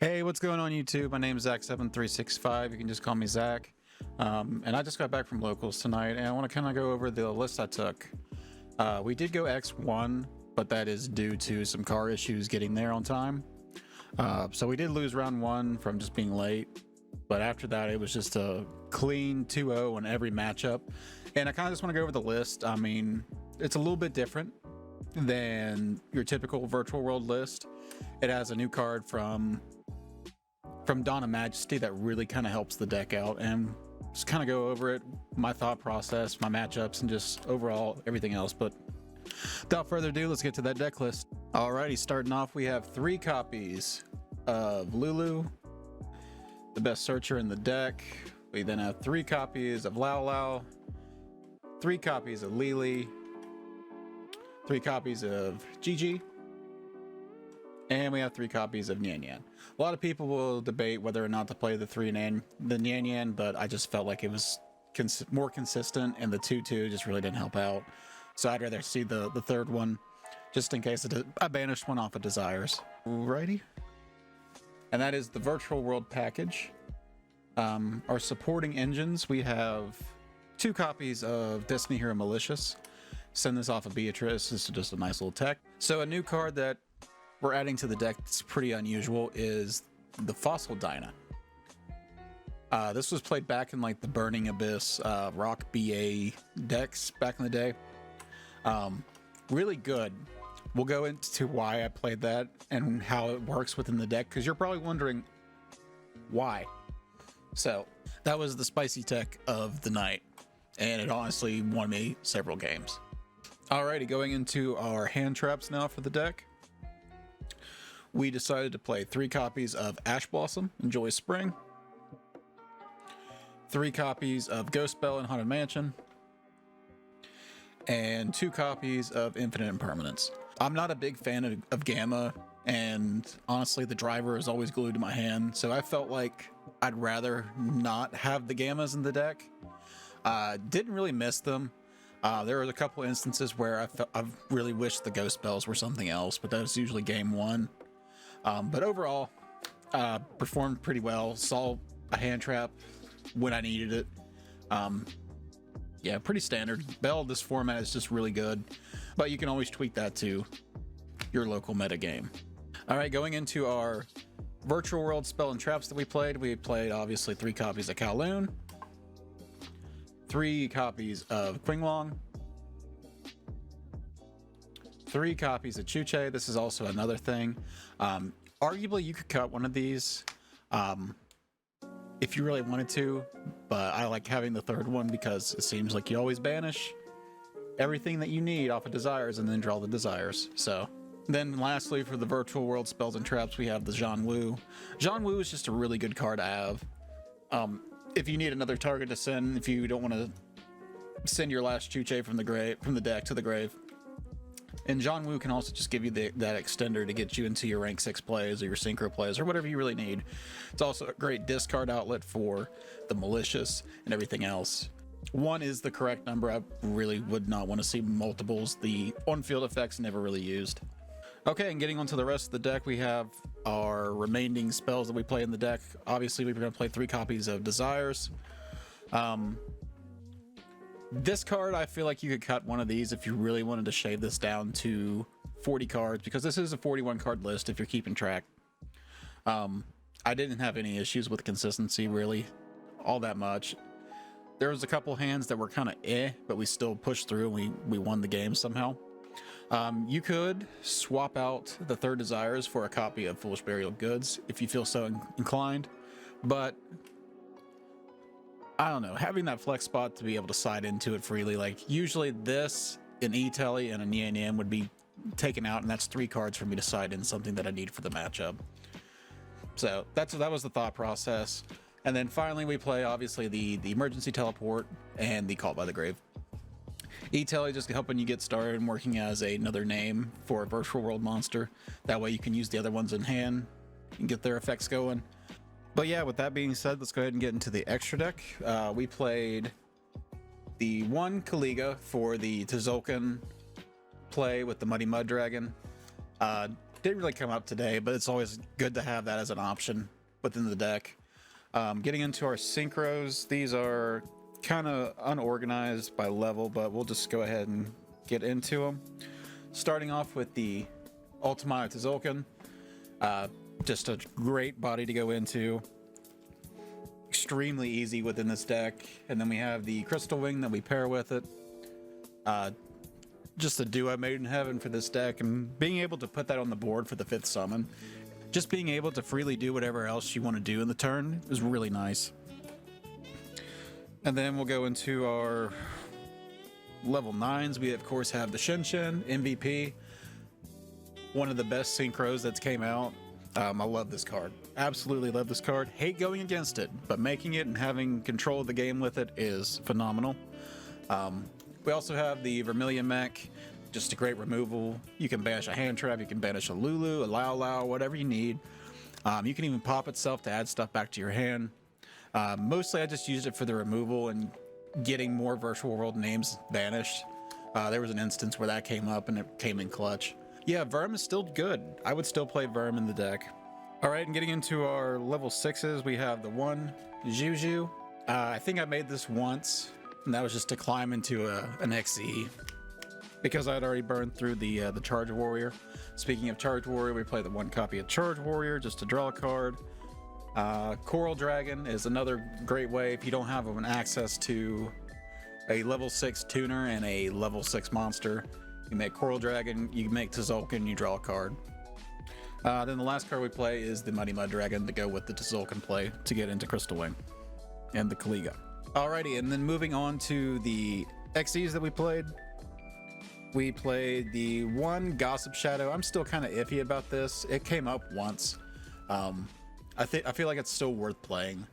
Hey, what's going on YouTube? My name is Zach7365. You can just call me Zach. And I just got back from locals tonight, and I want to kind of go over the list I took. We did go X1, but that is due to some car issues getting there on time. So we did lose round one from just being late, but after that it was just a clean 2-0 in every matchup. And I kind of just want to go over the list. I mean, it's a little bit different than your typical Virtual World list. It has a new card from Dawn of Magesty that really kind of helps the deck out, and just kind of go over it, my thought process, my matchups, and just overall everything else. But without further ado, let's get to that deck list. Alrighty, starting off, we have 3 copies of Lulu, the best searcher in the deck. We then have 3 copies of Lao Lao, 3 copies of Lily, 3 copies of Gigi, and we have 3 copies of Nyan Nyan. A lot of people will debate whether or not to play the Nyan Nyan, but I just felt like it was more consistent, and the 2-2 just really didn't help out. So I'd rather see the third one, just in case I banished one off of Desires. Alrighty. And that is the Virtual World package. Our supporting engines, we have 2 copies of Destiny Hero Malicious. Send this off of Beatrice. This is just a nice little tech. So a new card that we're adding to the deck that's pretty unusual is the Fossil Dyna. This was played back in like the Burning Abyss Rock BA decks back in the day. Really good. We'll go into why I played that and how it works within the deck, because you're probably wondering why. So that was the spicy tech of the night, and it honestly won me several games. Alrighty, going into our hand traps now for the deck. We decided to play 3 copies of Ash Blossom, Enjoy Spring, 3 copies of Ghost Bell and Haunted Mansion, and 2 copies of Infinite Impermanence. I'm not a big fan of Gamma, and honestly the driver is always glued to my hand, so I felt like I'd rather not have the Gammas in the deck. Didn't really miss them. There was a couple instances where I've really wished the Ghost Bells were something else, but that was usually game 1. But overall, performed pretty well. Saw a hand trap when I needed it. Yeah, pretty standard. Bell, this format is just really good, but you can always tweak that to your local meta game. All right, going into our Virtual World spell and traps that we played obviously 3 copies of Kowloon, 3 copies of Qinglong, 3 copies of Chuche. This is also another thing. Arguably, you could cut one of these if you really wanted to, but I like having the 3rd one because it seems like you always banish everything that you need off of Desires and then draw the Desires. So then lastly, for the Virtual World spells and traps, we have the Zhan Wu. Zhan Wu is just a really good card to have. If you need another target to send, if you don't want to send your last Chuche from the deck to the grave. And Zhan Wu can also just give you that extender to get you into your rank 6 plays or your synchro plays or whatever you really need. It's also a great discard outlet for the malicious and everything else. 1 is the correct number. I really would not want to see multiples. The on-field effects never really used. Okay, and getting onto the rest of the deck, we have our remaining spells that we play in the deck. Obviously, we're going to play 3 copies of Desires. This card, I feel like you could cut one of these if you really wanted to shave this down to 40 cards, because this is a 41 card list if you're keeping track. I didn't have any issues with consistency really all that much. There was a couple hands that were kind of but we still pushed through and we won the game somehow. You could swap out the 3rd Desires for a copy of Foolish Burial Goods if you feel so inclined, but I don't know, having that flex spot to be able to side into it freely, like usually this, an E-Telly and a Nyan Nyan would be taken out, and that's 3 cards for me to side in something that I need for the matchup. So that was the thought process. And then finally we play obviously the Emergency Teleport and the Call by the Grave. E-Telly just helping you get started and working as another name for a Virtual World monster. That way you can use the other ones in hand and get their effects going. But yeah, with that being said, let's go ahead and get into the extra deck. We played the 1 Kaliga for the Tzolk'in play with the Muddy Mud Dragon. didn't really come up today, but it's always good to have that as an option within the deck. Getting into our synchros, these are kind of unorganized by level, but we'll just go ahead and get into them. Starting off with the Ultimate Tzolk'in, just a great body to go into. Extremely easy within this deck. And then we have the Crystal Wing that we pair with it. Just a duo made in heaven for this deck, and being able to put that on the board for the 5th summon, just being able to freely do whatever else you want to do in the turn is really nice. And then we'll go into our level 9s. We of course have the Shen MVP, one of the best synchros that's came out. I love this card. Absolutely love this card. Hate going against it, but making it and having control of the game with it is phenomenal. We also have the Vermilion Mech, just a great removal. You can banish a hand trap, you can banish a Lulu, a Lao Lao, whatever you need. You can even pop itself to add stuff back to your hand. Mostly I just used it for the removal and getting more virtual world names banished. There was an instance where that came up and it came in clutch. Yeah, Verm is still good. I would still play Verm in the deck. All right, and getting into our level 6s, we have the one Juju. I think I made this once, and that was just to climb into an XE because I had already burned through the Charge Warrior. Speaking of Charge Warrior, we play the one copy of Charge Warrior just to draw a card. Coral Dragon is another great way if you don't have an access to a level 6 tuner and a level 6 monster. You make Coral Dragon, you make Tzolk'in, you draw a card. Then the last card we play is the Muddy Mud Dragon to go with the Tzolk'in play to get into Crystal Wing and the Kaliga. Alrighty, and then moving on to the XEs that we played. We played the one Gossip Shadow. I'm still kind of iffy about this. It came up once. I feel like it's still worth playing.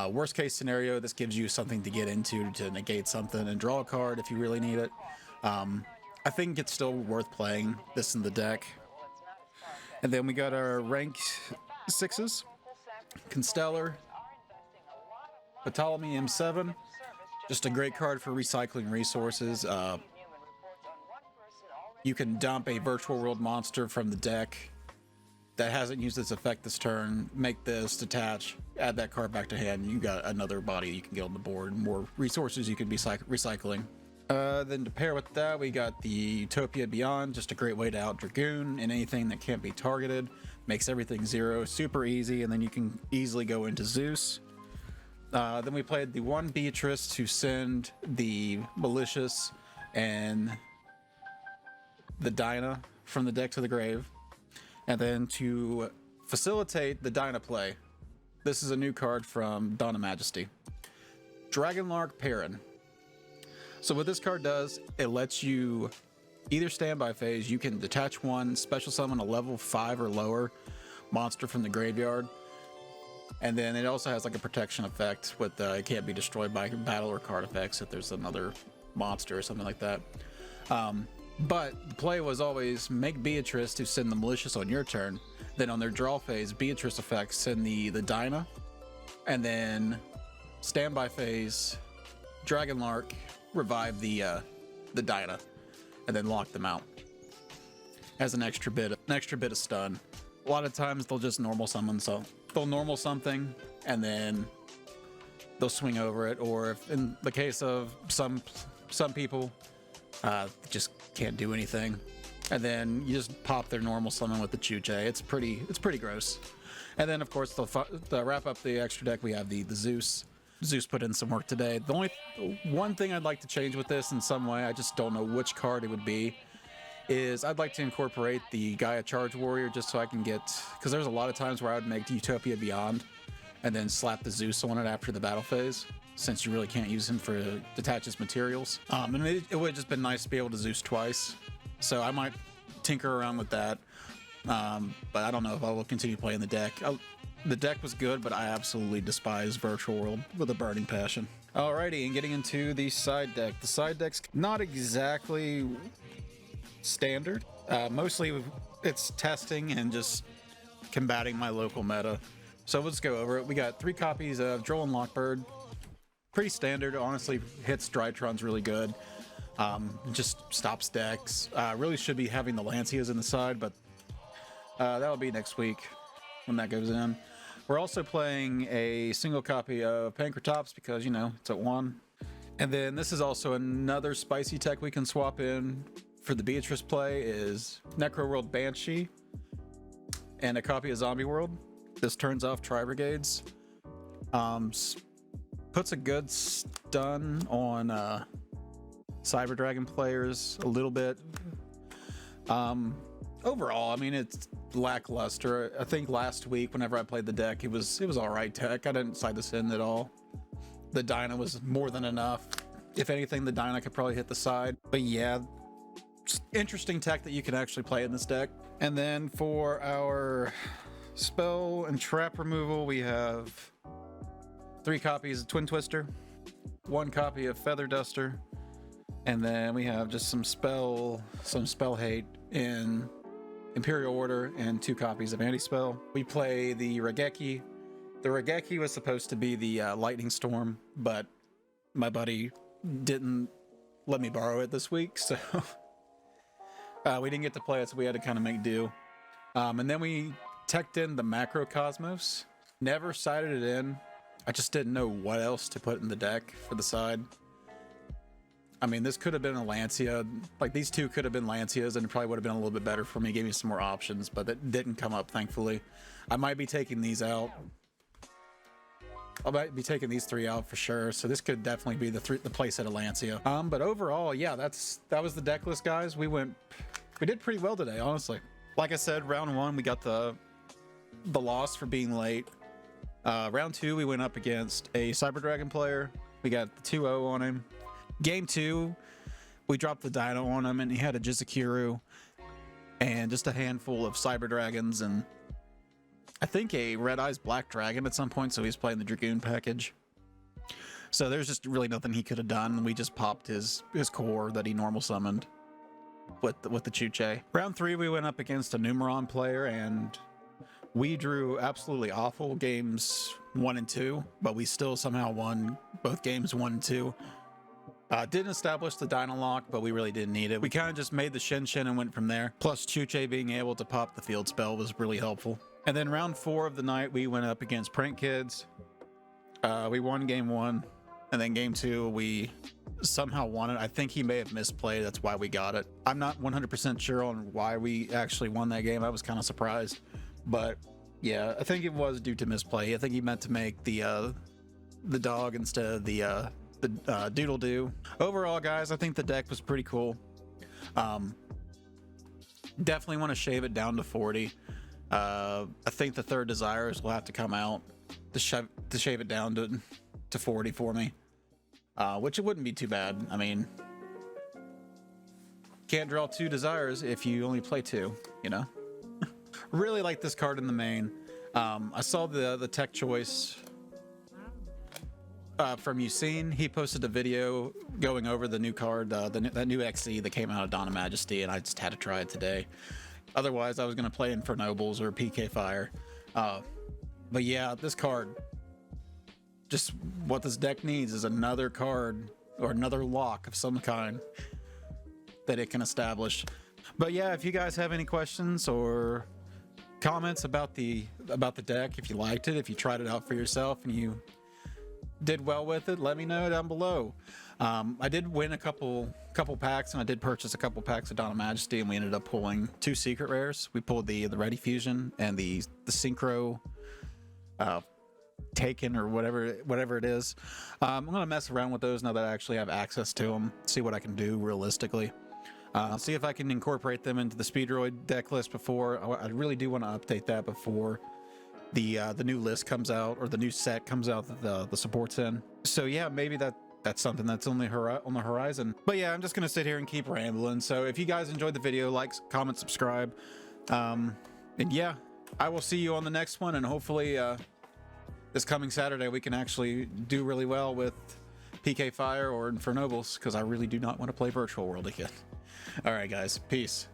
Worst case scenario, this gives you something to get into to negate something and draw a card if you really need it. I think it's still worth playing this in the deck. And then we got our rank 6s. Constellar, Ptolemy M7, just a great card for recycling resources. You can dump a virtual world monster from the deck that hasn't used its effect this turn, make this, detach, add that card back to hand, you got another body you can get on the board, more resources you can be recycling. Then to pair with that, we got the Utopia Beyond, just a great way to out Dragoon and anything that can't be targeted. Makes everything 0, super easy, and then you can easily go into Zeus. Then we played the one Beatrice to send the Malicious and the Dinah from the deck to the grave. And then to facilitate the Dinah play, this is a new card from Dawn of Magesty. Dragonlark Perrin. So what this card does, it lets you either standby phase, you can detach one, special summon a level 5 or lower monster from the graveyard. And then it also has like a protection effect with it can't be destroyed by battle or card effects if there's another monster or something like that. But the play was always make Beatrice to send the Malicious on your turn. Then on their draw phase, Beatrice effects send the Dinah. And then standby phase, Dragonlark, revive the Dinah. And then lock them out. Has an extra bit of stun. A lot of times they'll just normal summon, so they'll normal something and then they'll swing over it. Or if in the case of some people, just can't do anything, and then you just pop their normal summon with the Chuche. It's pretty gross. And then of course to wrap up the extra deck, we have the Zeus. Zeus put in some work today. The only one thing I'd like to change with this in some way, I just don't know which card it would be, is I'd like to incorporate the Gaia Charge Warrior just so I can get, because there's a lot of times where I would make Utopia Beyond and then slap the Zeus on it after the battle phase, since you really can't use him for detach his materials. And it would have just been nice to be able to Zeus twice. So I might tinker around with that. But I don't know if I will continue playing the deck. The deck was good, but I absolutely despise Virtual World with a burning passion. Alrighty, and getting into the side deck. The side deck's not exactly standard. Mostly it's testing and just combating my local meta. So let's go over it. We got 3 copies of Droll and Lockbird. Pretty standard, honestly. Hits Drytron's really good. Just stops decks. Really should be having the Lancias in the side, but That'll be next week when that goes in. We're also playing a single copy of Pankratops because, you know, it's at 1. And then this is also another spicy tech we can swap in for the Beatrice play is Necro World Banshee and a copy of Zombie World. This turns off Tri-Brigades. Puts a good stun on Cyber Dragon players a little bit. Overall, I mean, it's lackluster. I think last week, whenever I played the deck, it was all right tech. I didn't side this in at all. The Dyna was more than enough. If anything, the Dyna could probably hit the side. But yeah, interesting tech that you can actually play in this deck. And then for our spell and trap removal, we have 3 copies of Twin Twister, 1 copy of Feather Duster, and then we have just some spell hate in Imperial Order and 2 copies of Anti-Spell. We play the Raigeki. The Raigeki was supposed to be the Lightning Storm, but my buddy didn't let me borrow it this week, so we didn't get to play it, so we had to kind of make do. And then we teched in the Macrocosmos. Never sided it in. I just didn't know what else to put in the deck for the side. I mean, this could have been a Lancia. Like, these 2 could have been Lancias, and it probably would have been a little bit better for me. Gave me some more options, but that didn't come up, thankfully. I might be taking these out. I might be taking these 3 out for sure. So this could definitely be the playset of Lancia. But overall, yeah, that was the deck list, guys. We did pretty well today, honestly. Like I said, round 1, we got the loss for being late. Round 2, we went up against a Cyber Dragon player. We got the 2-0 on him. Game 2, we dropped the Dino on him, and he had a Jizakuru and just a handful of Cyber Dragons and I think a Red Eyes Black Dragon at some point, so he's playing the Dragoon package. So there's just really nothing he could have done. We just popped his core that he normal summoned with the Chuche. Round 3, we went up against a Numeron player, and we drew absolutely awful games 1 and 2, but we still somehow won both games 1 and 2. Didn't establish the Dino Lock, but we really didn't need it. We kind of just made the Shin and went from there. Plus Chuche being able to pop the field spell was really helpful. And then round 4 of the night, we went up against Prank Kids. We won game 1, and then game 2, we somehow won it. I think he may have misplayed. That's why we got it. I'm not 100% sure on why we actually won that game. I was kind of surprised, but yeah, I think it was due to misplay. I think he meant to make the dog instead of the Doodle Doo. Overall, guys, I think the deck was pretty cool. Definitely want to shave it down to 40. I think the third Desires will have to come out to shave it down to 40 for me, which it wouldn't be too bad. I mean, can't draw 2 Desires if you only play 2, you know. Really like this card in the main. I saw the tech choice from Usain. He posted a video going over the new card, that new XE that came out of Dawn of Magesty, and I just had to try it today. Otherwise, I was going to play Infernobles or PK Fire. But yeah, this card, just what this deck needs is another card or another lock of some kind that it can establish. But yeah, if you guys have any questions or comments about the deck, if you liked it, if you tried it out for yourself and you did well with it, let me know down below. I did win a couple packs, and I did purchase a couple packs of Dawn of Magesty, and we ended up pulling 2 secret rares. We pulled the Ready Fusion and the Synchro Taken, or whatever it is. I'm gonna mess around with those now that I actually have access to them, see what I can do realistically. See if I can incorporate them into the Speedroid deck list before. I really do want to update that before the new list comes out, or the new set comes out that the support's in. So yeah, maybe that's something that's on the horizon. But yeah, I'm just gonna sit here and keep rambling. So if you guys enjoyed the video, like, comment, subscribe, and yeah, I will see you on the next one, and hopefully this coming Saturday we can actually do really well with PK Fire or Infernobles, because I really do not want to play Virtual World again. All right, guys, peace.